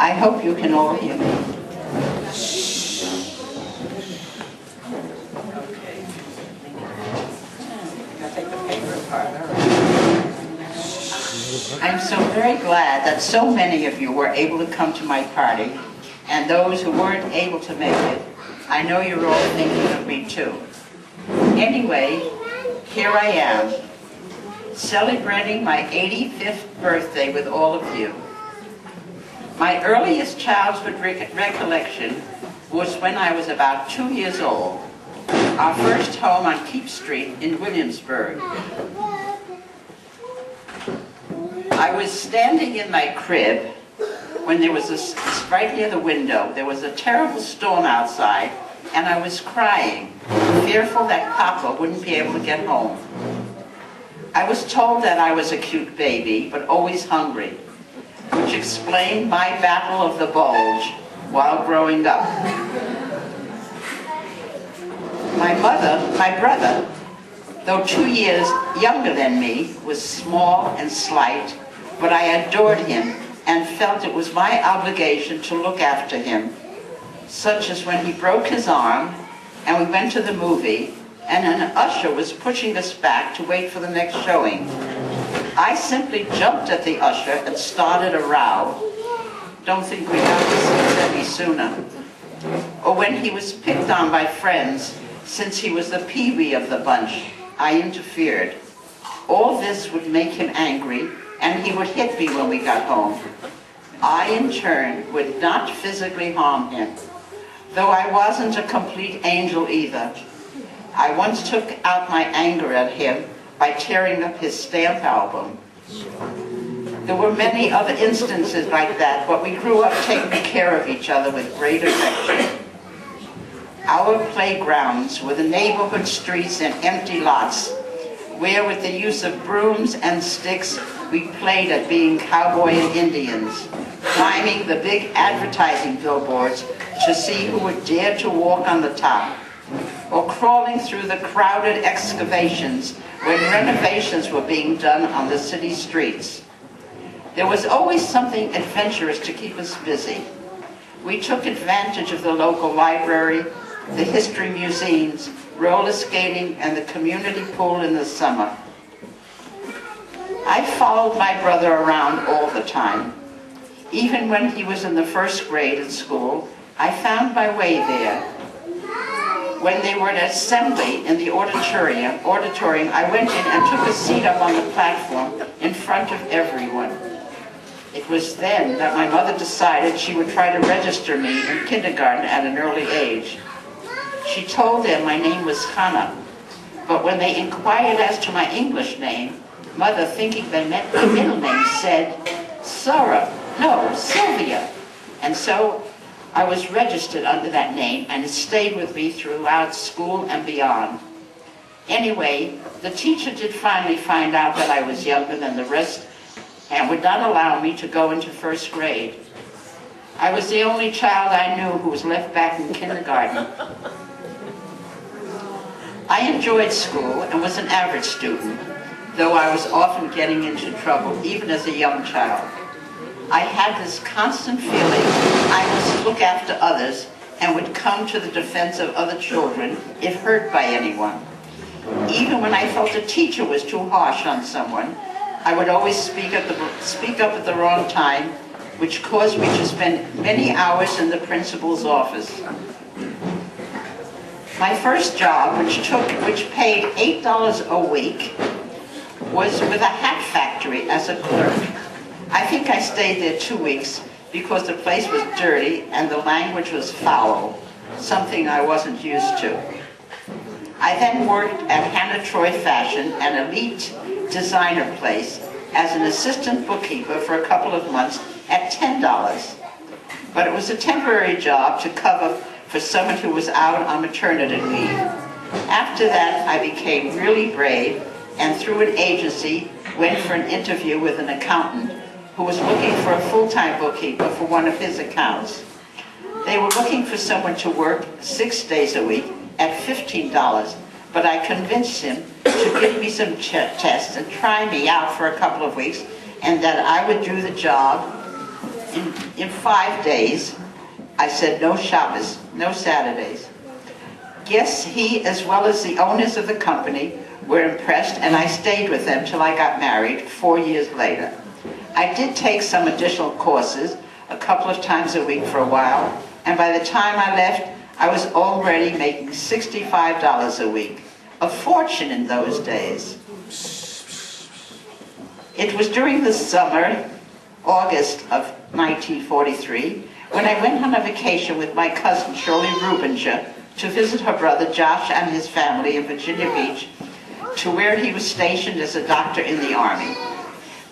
I hope you can all hear me. I'm so very glad that so many of you were able to come to my party, and those who weren't able to make it, I know you're all thinking of me too. Anyway, here I am, celebrating my 85th birthday with all of you. My earliest childhood recollection was when I was about 2 years old, our first home on Keep Street in Williamsburg. I was standing in my crib when there was right near the window, there was a terrible storm outside, and I was crying, fearful that Papa wouldn't be able to get home. I was told that I was a cute baby, but always hungry, which explained my battle of the bulge while growing up. My brother, though 2 years younger than me, was small and slight, but I adored him and felt it was my obligation to look after him, such as when he broke his arm and we went to the movie and an usher was pushing us back to wait for the next showing. I simply jumped at the usher and started a row. Don't think we got to see it any sooner. Or when he was picked on by friends, since he was the peewee of the bunch, I interfered. All this would make him angry, and he would hit me when we got home. I, in turn, would not physically harm him, though I wasn't a complete angel either. I once took out my anger at him by tearing up his stamp album. There were many other instances like that, but we grew up taking care of each other with great affection. Our playgrounds were the neighborhood streets and empty lots, where with the use of brooms and sticks, we played at being cowboy and Indians, climbing the big advertising billboards to see who would dare to walk on the top, or crawling through the crowded excavations when renovations were being done on the city streets. There was always something adventurous to keep us busy. We took advantage of the local library, the history museums, roller skating, and the community pool in the summer. I followed my brother around all the time. Even when he was in the first grade at school, I found my way there. When they were at assembly in the auditorium, I went in and took a seat up on the platform in front of everyone. It was then that my mother decided she would try to register me in kindergarten at an early age. She told them my name was Hannah, but when they inquired as to my English name, Mother, thinking they meant my middle name, said, Sylvia. And so I was registered under that name, and it stayed with me throughout school and beyond. Anyway, the teacher did finally find out that I was younger than the rest and would not allow me to go into first grade. I was the only child I knew who was left back in kindergarten. I enjoyed school and was an average student, though I was often getting into trouble, even as a young child. I had this constant feeling I must look after others and would come to the defense of other children if hurt by anyone. Even when I felt a teacher was too harsh on someone, I would always speak up at the wrong time, which caused me to spend many hours in the principal's office. My first job, which paid $8 a week, was with a hat factory as a clerk. I think I stayed there 2 weeks because the place was dirty and the language was foul, something I wasn't used to. I then worked at Hannah Troy Fashion, an elite designer place, as an assistant bookkeeper for a couple of months at $10. But it was a temporary job to cover for someone who was out on maternity leave. After that, I became really brave and through an agency went for an interview with an accountant who was looking for a full-time bookkeeper for one of his accounts. They were looking for someone to work 6 days a week at $15, but I convinced him to give me some tests and try me out for a couple of weeks, and that I would do the job In 5 days, I said no Shabbos, no Saturdays. Yes, he, as well as the owners of the company, were impressed, and I stayed with them till I got married 4 years later. I did take some additional courses a couple of times a week for a while, and by the time I left, I was already making $65 a week, a fortune in those days. It was during the summer, August of 1943, when I went on a vacation with my cousin Shirley Rubinger to visit her brother Josh and his family in Virginia Beach, to where he was stationed as a doctor in the Army.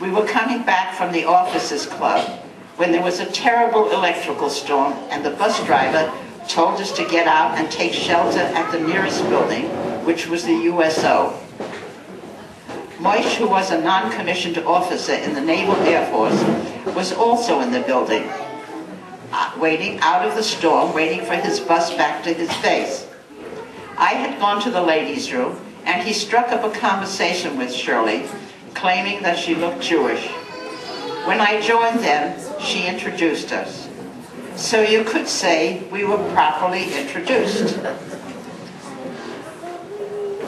We were coming back from the Officers Club when there was a terrible electrical storm, and the bus driver told us to get out and take shelter at the nearest building, which was the USO. Moish, who was a non-commissioned officer in the Naval Air Force, was also in the building, waiting out of the storm, waiting for his bus back to his base. I had gone to the ladies' room, and he struck up a conversation with Shirley, claiming that she looked Jewish. When I joined them, she introduced us. So you could say we were properly introduced.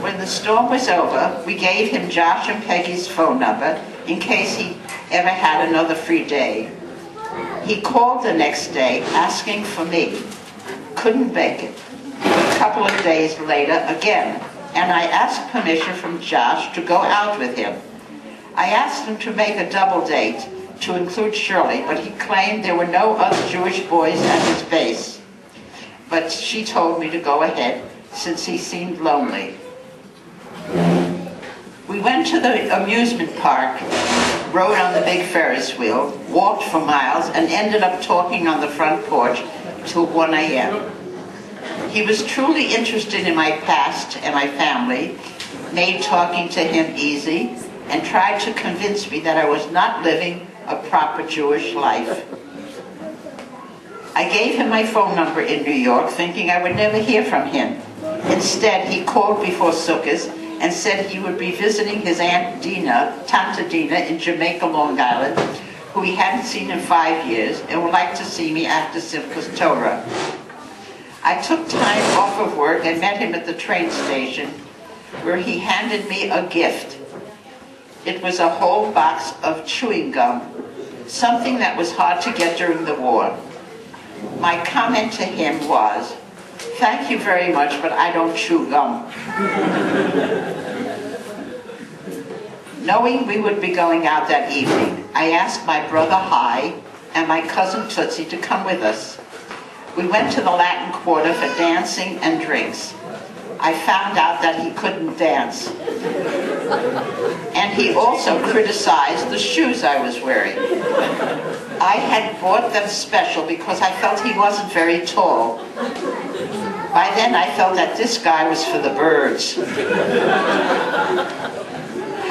When the storm was over, we gave him Josh and Peggy's phone number in case he ever had another free day. He called the next day asking for me. Couldn't make it. A couple of days later again, and I asked permission from Josh to go out with him. I asked him to make a double date to include Shirley, but he claimed there were no other Jewish boys at his base. But she told me to go ahead since he seemed lonely. We went to the amusement park, rode on the big Ferris wheel, walked for miles, and ended up talking on the front porch till 1 a.m. He was truly interested in my past and my family, made talking to him easy, and tried to convince me that I was not living a proper Jewish life. I gave him my phone number in New York, thinking I would never hear from him. Instead, he called before Sukkot and said he would be visiting his Aunt Dina, Tante Dina, in Jamaica, Long Island, who he hadn't seen in 5 years, and would like to see me after Simchas Torah. I took time off of work and met him at the train station, where he handed me a gift. It was a whole box of chewing gum, something that was hard to get during the war. My comment to him was, "Thank you very much, but I don't chew gum." Knowing we would be going out that evening, I asked my brother Hai and my cousin Tootsie to come with us. We went to the Latin Quarter for dancing and drinks. I found out that he couldn't dance. And he also criticized the shoes I was wearing. I had bought them special because I felt he wasn't very tall. By then I felt that this guy was for the birds.